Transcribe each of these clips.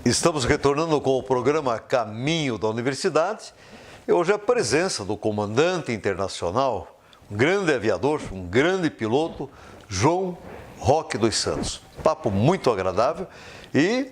Estamos retornando com o programa Caminho da Universidade e hoje a presença do comandante internacional, um grande aviador, um grande piloto, João Roque dos Santos. Papo muito agradável e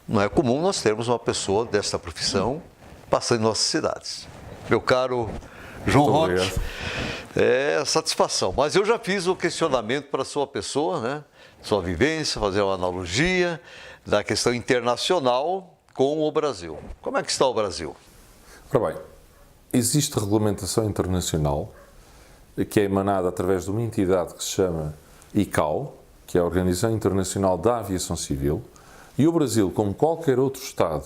não é comum nós termos uma pessoa desta profissão passando em nossas cidades. Meu caro João Roque, é satisfação, mas eu já fiz o questionamento para a sua pessoa, né? Sua vivência, fazer uma analogia da questão internacional com o Brasil. Como é que está o Brasil? Ora bem, existe regulamentação internacional que é emanada através de uma entidade que se chama ICAO, que é a Organização Internacional da Aviação Civil, e o Brasil, como qualquer outro Estado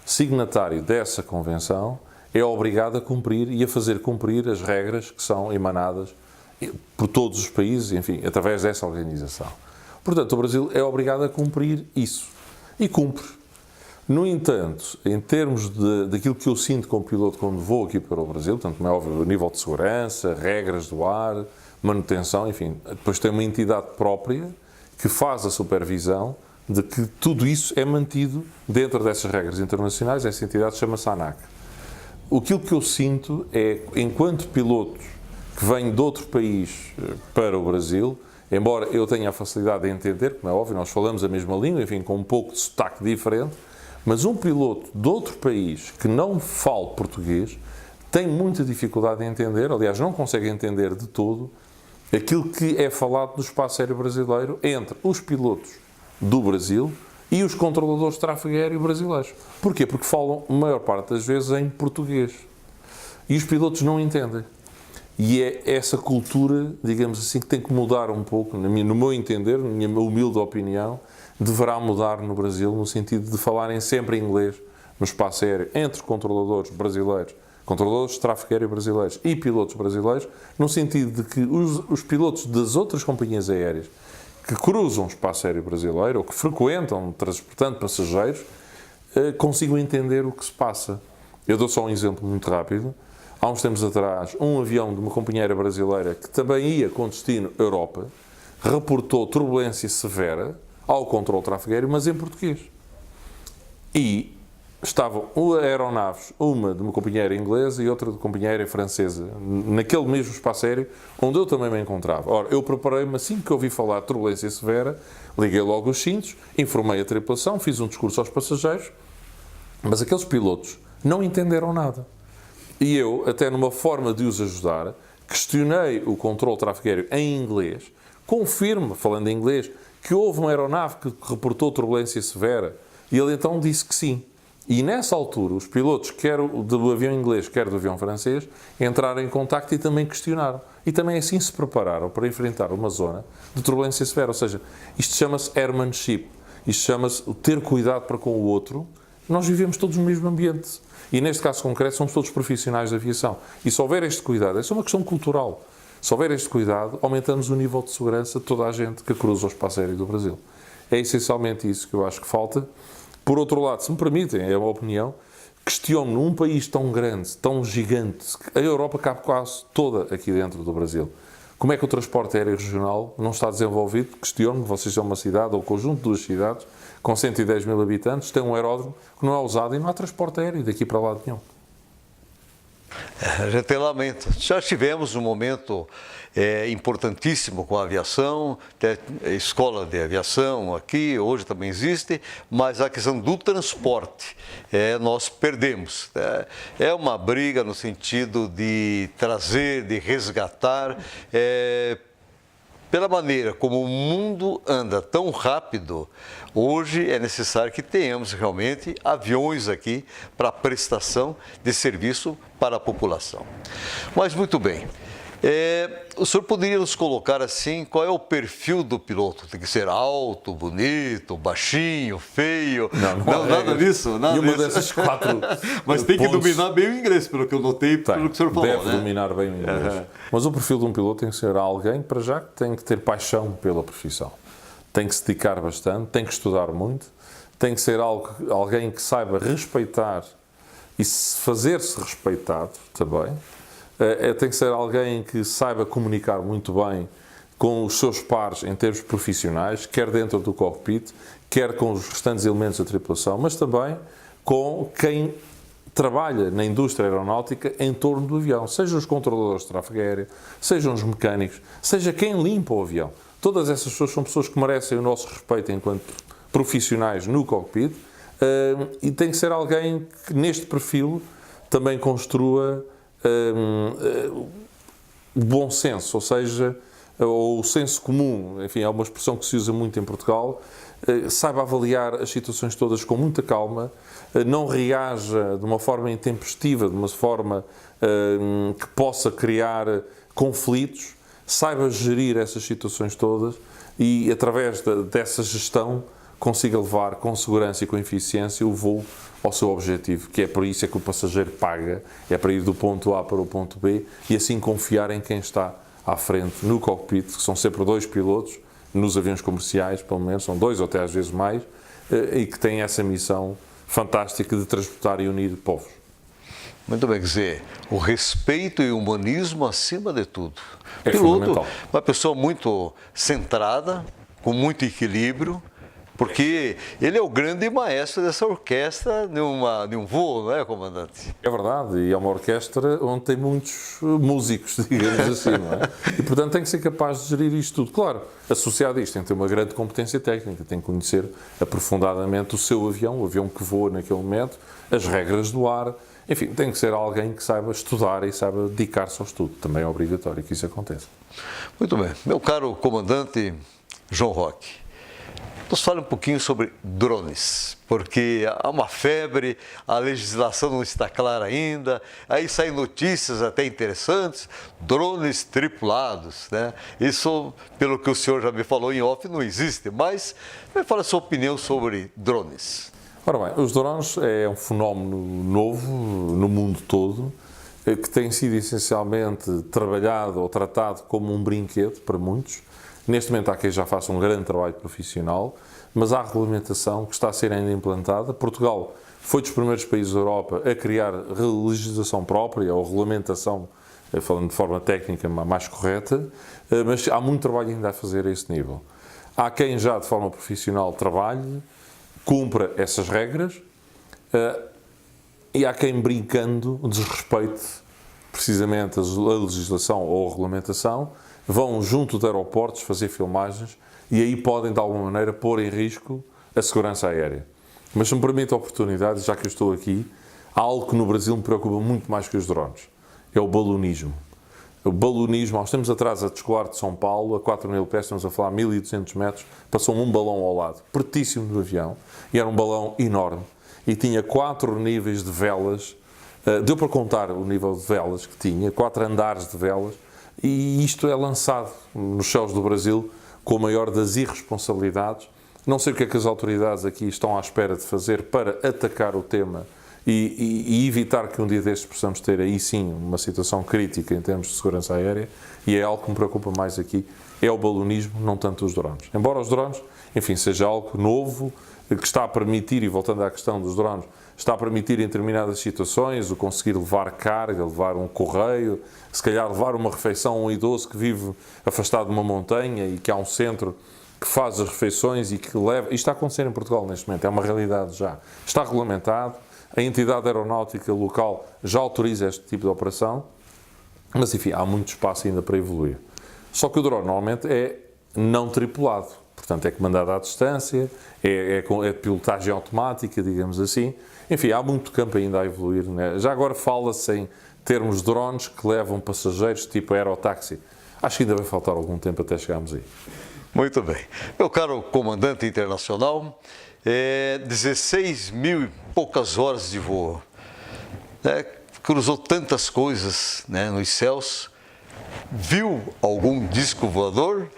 signatário dessa convenção, é obrigado a cumprir e a fazer cumprir as regras que são emanadas por todos os países, enfim, através dessa organização. Portanto, o Brasil é obrigado a cumprir isso. E cumpre. No entanto, em termos daquilo que eu sinto como piloto quando vou aqui para o Brasil, tanto como é óbvio, o nível de segurança, regras do ar, manutenção, enfim, depois tem uma entidade própria que faz a supervisão de que tudo isso é mantido dentro dessas regras internacionais. Essa entidade chama-se ANAC. Aquilo que eu sinto é, enquanto piloto que venho de outro país para o Brasil, embora eu tenha a facilidade de entender, como é óbvio, nós falamos a mesma língua, enfim, com um pouco de sotaque diferente, mas um piloto de outro país que não fale português tem muita dificuldade em entender, aliás, não consegue entender de todo aquilo que é falado no espaço aéreo brasileiro entre os pilotos do Brasil e os controladores de tráfego aéreo brasileiros. Porquê? Porque falam, a maior parte das vezes, em português. E os pilotos não entendem. E é essa cultura, digamos assim, que tem que mudar um pouco, no meu entender, na minha humilde opinião, deverá mudar no Brasil, no sentido de falarem sempre em inglês no espaço aéreo, entre controladores brasileiros, controladores de tráfego aéreo brasileiros e pilotos brasileiros, no sentido de que os pilotos das outras companhias aéreas que cruzam o espaço aéreo brasileiro, ou que frequentam, transportando passageiros, consigam entender o que se passa. Eu dou só um exemplo muito rápido. Há uns tempos atrás, um avião de uma companhia aérea brasileira que também ia com destino Europa, reportou turbulência severa ao controle de tráfego aéreo, mas em português. E estavam aeronaves, uma de uma companhia aérea inglesa e outra de uma companhia aérea francesa, naquele mesmo espaço aéreo onde eu também me encontrava. Ora, eu preparei-me assim que ouvi falar de turbulência severa, liguei logo os cintos, informei a tripulação, fiz um discurso aos passageiros, mas aqueles pilotos não entenderam nada. E eu, até numa forma de os ajudar, questionei o controle de tráfego aéreo em inglês, confirmo, falando em inglês, que houve uma aeronave que reportou turbulência severa, e ele então disse que sim. E nessa altura, os pilotos, quer do avião inglês, quer do avião francês, entraram em contacto e também questionaram. E também assim se prepararam para enfrentar uma zona de turbulência severa. Ou seja, isto chama-se airmanship, isto chama-se o ter cuidado para com o outro. Nós vivemos todos no mesmo ambiente. E neste caso concreto, somos todos profissionais de aviação. E se houver este cuidado, essa é uma questão cultural. Se houver este cuidado, aumentamos o nível de segurança de toda a gente que cruza o espaço aéreo do Brasil. É essencialmente isso que eu acho que falta. Por outro lado, se me permitem, é uma opinião, questiono num país tão grande, tão gigante, a Europa cabe quase toda aqui dentro do Brasil. Como é que o transporte aéreo regional não está desenvolvido? Questiono, vocês são uma cidade, ou um conjunto de duas cidades, com 110 mil habitantes, tem um aeródromo que não é usado e não há transporte aéreo daqui para lado nenhum. A gente lamenta. Já tivemos um momento importantíssimo com a aviação, a escola de aviação aqui, hoje também existe, mas a questão do transporte, nós perdemos. É uma briga no sentido de trazer, de resgatar, pela maneira como o mundo anda tão rápido, hoje é necessário que tenhamos realmente aviões aqui para prestação de serviço para a população. Mas muito bem, o senhor poderia nos colocar assim, qual é o perfil do piloto? Tem que ser alto, bonito, baixinho, feio? Não nada disso? Nada nenhuma disso. dessas quatro. Mas tem que pontos. dominar bem o inglês, pelo que eu notei, pelo que o senhor falou. Deve dominar bem o inglês. Mas o perfil de um piloto tem que ser alguém, para já, que tem que ter paixão pela profissão. Tem que se dedicar bastante, tem que estudar muito, tem que ser alguém que saiba respeitar e fazer-se respeitado também. Tem que ser alguém que saiba comunicar muito bem com os seus pares em termos profissionais, quer dentro do cockpit, quer com os restantes elementos da tripulação, mas também com quem trabalha na indústria aeronáutica em torno do avião, sejam os controladores de tráfego aéreo, sejam os mecânicos, seja quem limpa o avião. Todas essas pessoas são pessoas que merecem o nosso respeito enquanto profissionais no cockpit, e tem que ser alguém que neste perfil também construa o bom senso, ou seja, ou o senso comum, enfim, é uma expressão que se usa muito em Portugal, saiba avaliar as situações todas com muita calma, não reaja de uma forma intempestiva, de uma forma que possa criar conflitos, saiba gerir essas situações todas e, através dessa gestão, consiga levar com segurança e com eficiência o voo ao seu objetivo, que é por isso é que o passageiro paga, é para ir do ponto A para o ponto B e assim confiar em quem está à frente no cockpit, que são sempre 2 pilotos, nos aviões comerciais, pelo menos, são 2 ou até às vezes mais, e que têm essa missão fantástica de transportar e unir povos. Muito bem, quer dizer, o respeito e o humanismo acima de tudo. É Piloto, fundamental. uma pessoa muito centrada, com muito equilíbrio, porque ele é o grande maestro dessa orquestra de um voo, não é, comandante? É verdade, e é uma orquestra onde tem muitos músicos, digamos assim, não é? E, portanto, tem que ser capaz de gerir isto tudo. Claro, associado a isto, tem que ter uma grande competência técnica, tem que conhecer aprofundadamente o seu avião, o avião que voa naquele momento, as regras do ar, enfim, tem que ser alguém que saiba estudar e saiba dedicar-se ao estudo. Também é obrigatório que isso aconteça. Muito bem. Meu caro comandante João Roque, nos fale um pouquinho sobre drones, porque há uma febre, a legislação não está clara ainda, aí saem notícias até interessantes, drones tripulados, né? Isso, pelo que o senhor já me falou em off, não existe, mas me fala a sua opinião sobre drones. Ora bem, os drones é um fenómeno novo no mundo todo, que tem sido essencialmente trabalhado ou tratado como um brinquedo para muitos. Neste momento há quem já faça um grande trabalho profissional, mas há regulamentação que está a ser ainda implantada. Portugal foi dos primeiros países da Europa a criar legislação própria ou regulamentação, falando de forma técnica mais correta, mas há muito trabalho ainda a fazer a esse nível. Há quem já de forma profissional trabalhe, cumpra essas regras, e há quem brincando desrespeite precisamente a legislação ou a regulamentação, vão junto de aeroportos fazer filmagens e aí podem, de alguma maneira, pôr em risco a segurança aérea. Mas se me permite a oportunidade, já que eu estou aqui, há algo que no Brasil me preocupa muito mais que os drones. É o balonismo. O balonismo, há uns tempos atrás, a descolar de São Paulo, a 4.000 pés, estamos a falar 1.200 metros, passou-me um balão ao lado, pertíssimo do avião, e era um balão enorme, e tinha 4 níveis de velas, deu para contar o nível de velas que tinha, 4 andares de velas, e isto é lançado nos céus do Brasil com a maior das irresponsabilidades. Não sei o que é que as autoridades aqui estão à espera de fazer para atacar o tema e evitar que um dia destes possamos ter aí sim uma situação crítica em termos de segurança aérea, e é algo que me preocupa mais aqui, é o balonismo, não tanto os drones. Embora os drones, enfim, seja algo novo, que está a permitir, e voltando à questão dos drones, está a permitir em determinadas situações o conseguir levar carga, levar um correio, se calhar levar uma refeição a um idoso que vive afastado de uma montanha e que há um centro que faz as refeições e que leva... Isto está a acontecer em Portugal neste momento, é uma realidade já. Está regulamentado, a entidade aeronáutica local já autoriza este tipo de operação, mas enfim, há muito espaço ainda para evoluir. Só que o drone normalmente é não tripulado, portanto é comandado à distância, é de pilotagem automática, digamos assim. Enfim, há muito campo ainda a evoluir, né? Já agora fala-se em termos drones que levam passageiros tipo aerotáxi. Acho que ainda vai faltar algum tempo até chegarmos aí. Muito bem. Meu caro comandante internacional, 16 mil e poucas horas de voo, né? Cruzou tantas coisas, né, nos céus. Viu algum disco voador?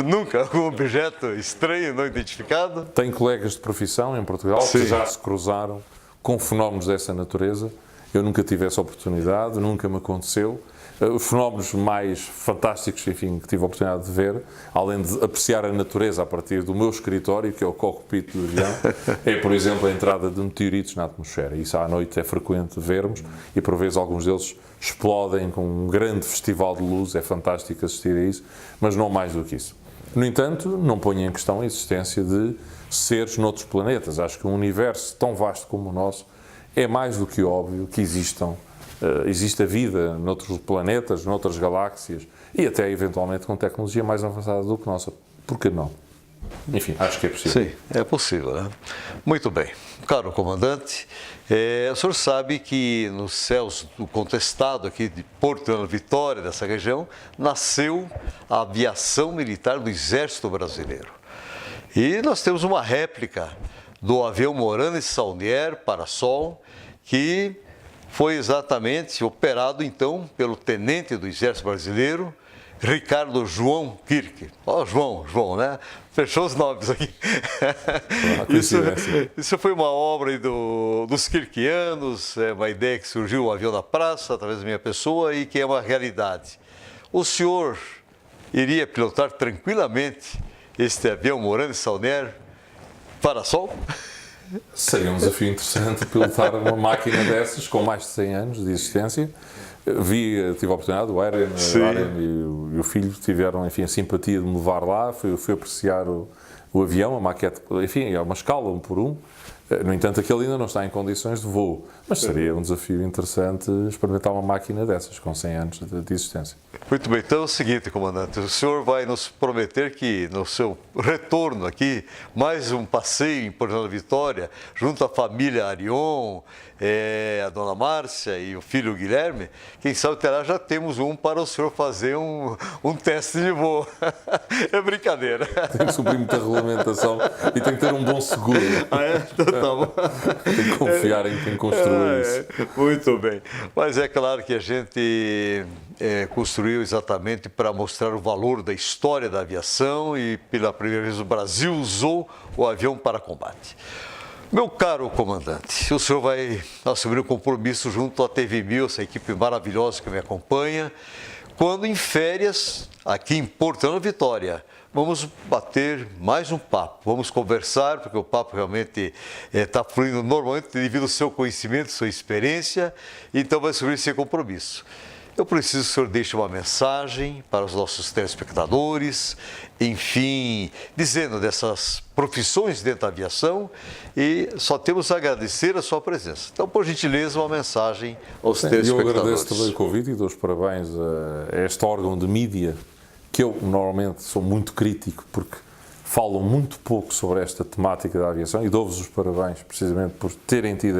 Nunca? Algum objeto estranho, não identificado? Tenho colegas de profissão em Portugal que já se cruzaram com fenómenos dessa natureza. Eu nunca tive essa oportunidade, nunca me aconteceu. Os fenómenos mais fantásticos, enfim, que tive a oportunidade de ver, além de apreciar a natureza a partir do meu escritório, que é o cockpit do avião, é, por exemplo, a entrada de meteoritos na atmosfera. Isso à noite é frequente vermos e, por vezes, alguns deles explodem com um grande festival de luz. É fantástico assistir a isso, mas não mais do que isso. No entanto, não ponho em questão a existência de seres noutros planetas. Acho que um universo tão vasto como o nosso é mais do que óbvio que exista vida noutros planetas, noutras galáxias e até eventualmente com tecnologia mais avançada do que nossa. Por que não? Enfim, acho que é possível. Sim, é possível, né? Muito bem. Caro comandante, o senhor sabe que nos céus do contestado aqui de Porto Vitória, dessa região, nasceu a aviação militar do Exército Brasileiro. E nós temos uma réplica do avião Morane Saunier Parasol, que foi exatamente operado então pelo tenente do Exército Brasileiro, Ricardo João Kirk. Ó, João, né? Fechou os nomes aqui. Isso foi uma obra aí dos Kirkianos, uma ideia que surgiu o avião da praça, através da minha pessoa, e que é uma realidade. O senhor iria pilotar tranquilamente este avião Morane Saunier Parasol? Seria um desafio interessante pilotar uma máquina dessas com mais de 100 anos de existência. Tive a oportunidade, o Aaron e o filho tiveram, enfim, a simpatia de me levar lá, fui apreciar o avião, a maquete, enfim, é uma escala, um por um. No entanto, aquele ainda não está em condições de voo, mas seria um desafio interessante experimentar uma máquina dessas com 100 anos de existência. Muito bem, então é o seguinte, comandante, o senhor vai nos prometer que no seu retorno aqui, mais um passeio em Porto Vitória, junto à família Arion, a dona Márcia e o filho Guilherme, quem sabe já temos um para o senhor fazer um teste de voo. É brincadeira. Tem que cumprir muita regulamentação e tem que ter um bom seguro. Ah, é? Então tá bom. Tem que confiar em quem construiu isso. Muito bem. Mas é claro que a gente construiu exatamente para mostrar o valor da história da aviação e pela primeira vez o Brasil usou o avião para combate. Meu caro comandante, o senhor vai assumir um compromisso junto à TV 1000, essa equipe maravilhosa que me acompanha, quando em férias, aqui em Porto Vitória, vamos bater mais um papo, vamos conversar, porque o papo realmente está fluindo normalmente devido ao seu conhecimento, sua experiência, então vai assumir esse compromisso. Eu preciso que o senhor deixe uma mensagem para os nossos telespectadores, enfim, dizendo dessas profissões dentro da aviação e só temos a agradecer a sua presença. Então, por gentileza, uma mensagem aos telespectadores. Eu agradeço também o convite e dou os parabéns a este órgão de mídia, que eu normalmente sou muito crítico, porque falam muito pouco sobre esta temática da aviação e dou-vos os parabéns precisamente por terem tido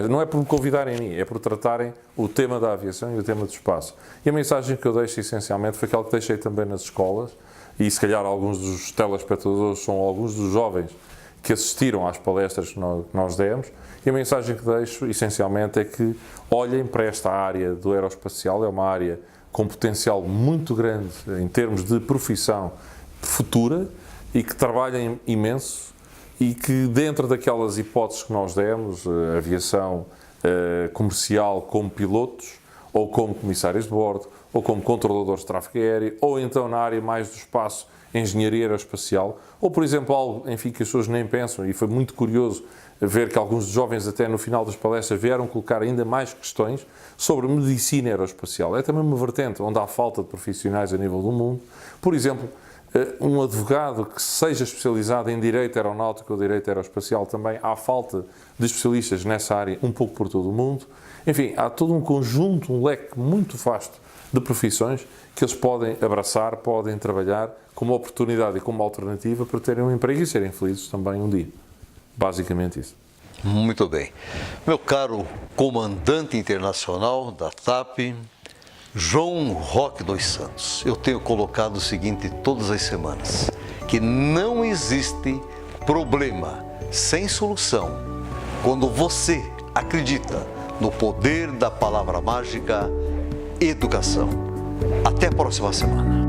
não é por me convidarem a mim, é por tratarem o tema da aviação e o tema do espaço. E a mensagem que eu deixo essencialmente foi aquela que deixei também nas escolas, e se calhar alguns dos telespectadores são alguns dos jovens que assistiram às palestras que nós demos, e a mensagem que deixo essencialmente é que olhem para esta área do aeroespacial, é uma área com potencial muito grande em termos de profissão futura e que trabalhem imenso e que dentro daquelas hipóteses que nós demos, aviação comercial como pilotos, ou como comissários de bordo, ou como controladores de tráfego aéreo, ou então na área mais do espaço, engenharia aeroespacial, ou por exemplo algo, enfim, que as pessoas nem pensam, e foi muito curioso ver que alguns dos jovens até no final das palestras vieram colocar ainda mais questões sobre medicina aeroespacial. É também uma vertente onde há falta de profissionais a nível do mundo. Por exemplo, um advogado que seja especializado em direito aeronáutico ou direito aeroespacial, também há falta de especialistas nessa área um pouco por todo o mundo. Enfim, há todo um conjunto, um leque muito vasto de profissões que eles podem abraçar, podem trabalhar como oportunidade e como alternativa para terem um emprego e serem felizes também um dia. Basicamente isso. Muito bem. Meu caro comandante internacional da TAP, João Roque dos Santos, eu tenho colocado o seguinte todas as semanas, que não existe problema sem solução quando você acredita no poder da palavra mágica educação. Até a próxima semana.